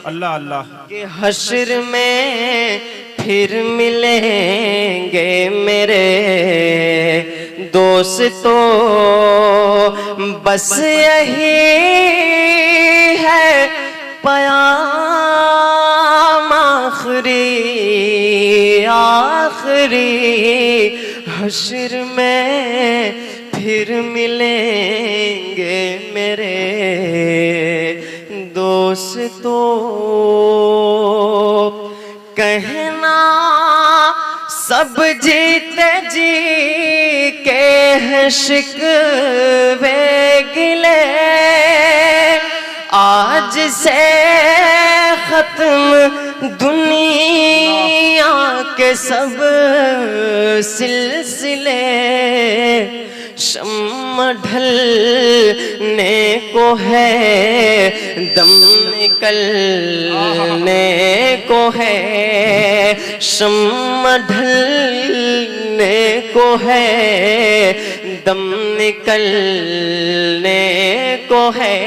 अल्लाह अल्लाह कि हश्र में फिर मिलेंगे मेरे दोस्तों, बस यही है पयाम आखिरी आखिरी। हश्र में फिर मिलेंगे मेरे दोस्तों। कहना सब जीते जी के हैं शिकवे गिले, आज से खत्म दुनिया के सब सिलसिले। शम्म ढलने को है दम निकलने को है, शम्म ढलने को है दम निकलने को है।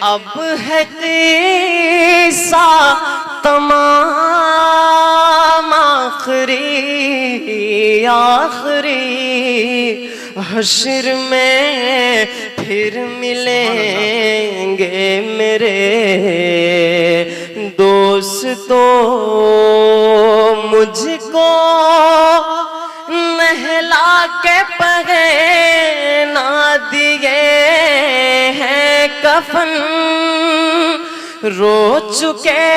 अब है किस्सा तमाम आखिरी आखिरी। हश्र में फिर मिलेंगे मेरे दोस्तों। मुझको नहला के पहना दिए हैं कफन, रो चुके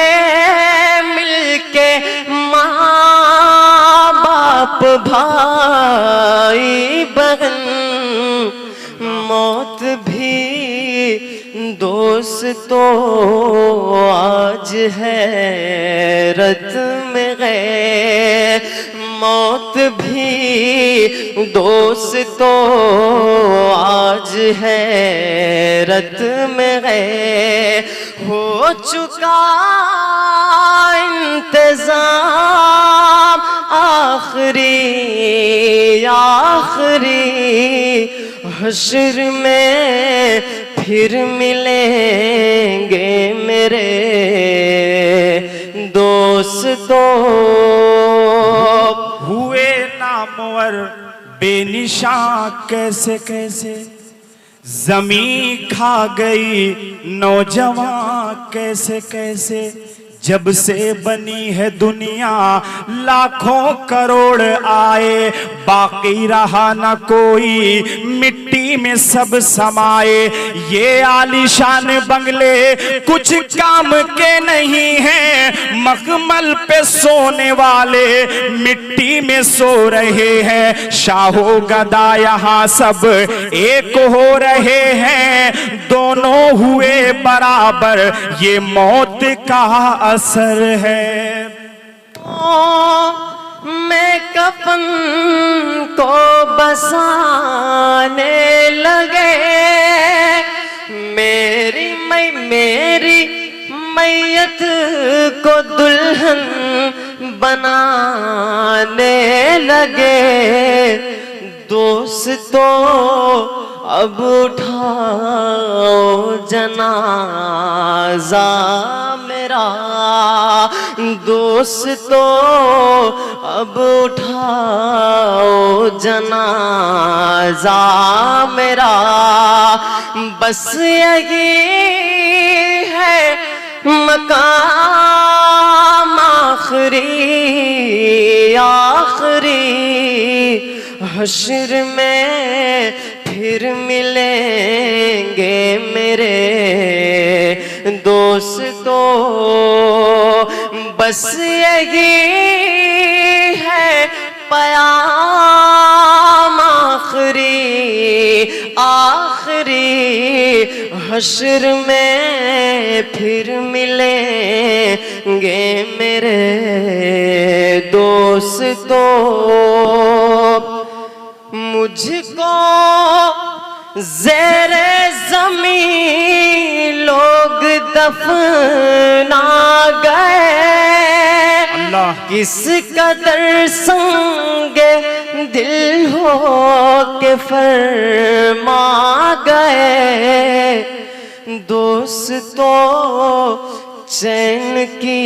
मिलके माँ बाप भाई बहन। मौत भी दोस्तों आज हैरत में गए, मौत भी दोस्तों आज हैरत में गए। हो चुका इंतजाम आखिरी आखिरी। हश्र में फिर मिलेंगे मेरे दोस्तों। हुए नामवर बेनिशां कैसे कैसे, ज़मीं खा गई नौजवान कैसे कैसे। जब से बनी है दुनिया लाखों करोड़ आए, बाकी रहा न कोई मिट्टी में सब समाए। ये आलीशान बंगले कुछ काम के नहीं हैं, मखमल पे सोने वाले मिट्टी में सो रहे हैं। शाहो गदा यहाँ सब एक हो रहे हैं, दोनों हुए बराबर ये मौत का असर है। मैं कफन को बसाने लगे, मेरी मैयत को दुल्हन बनाने लगे। दोस्तों अब उठाओ जनाजा मेरा, दोस्तों अब उठाओ जनाजा मेरा। बस यही है मकाम आखिरी आखिरी। हश्र में फिर मिलेंगे मेरे दोस्तों। बस यही है पयाम आखिरी आखिरी। हश्र में फिर मिलेंगे मेरे दोस्तों। मुझको ज़ेरे ज़मीन लोग दफना गए, किस कदर संगे दिल हो के फरमा गए। दोस्तों चैन की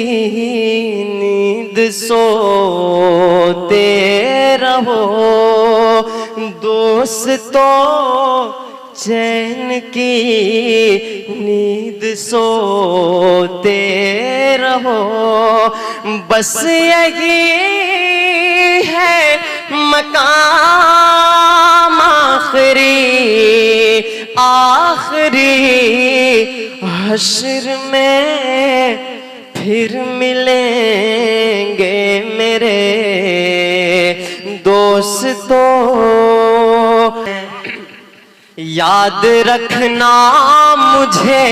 नींद सोते रहो दोस्तों, चैन की नींद सोते रहो। बस यही है मकाम आखिरी, आखिरी हश्र में फिर मिलेंगे मेरे दोस्तों। याद रखना मुझे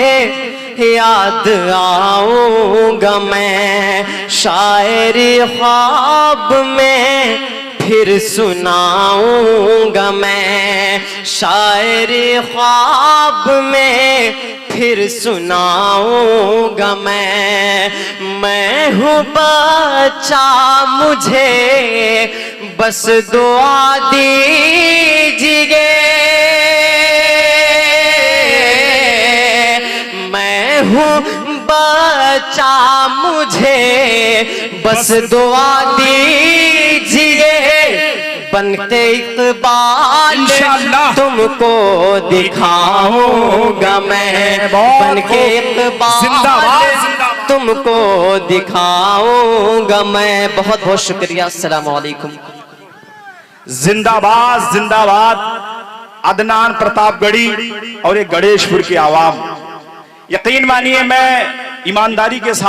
याद आऊंगा मैं, शायरी ख्वाब में फिर सुनाऊंगा मैं, शायरी ख्वाब में फिर सुनाऊंगा मैं हूँ बच्चा मुझे बस दुआ दीजिए, मैं हूँ बच्चा मुझे बस दुआ दीजिए। बनके इकबाल तुमको दिखाऊंगा मैं, बनके इकबाल तुमको दिखाऊंगा मैं। बहुत बहुत शुक्रिया, अस्सलाम वालेकुम। जिंदाबाद जिंदाबाद अदनान प्रतापगढ़ी और ये गणेशपुर की आवाम। यकीन मानिए मैं ईमानदारी के साथ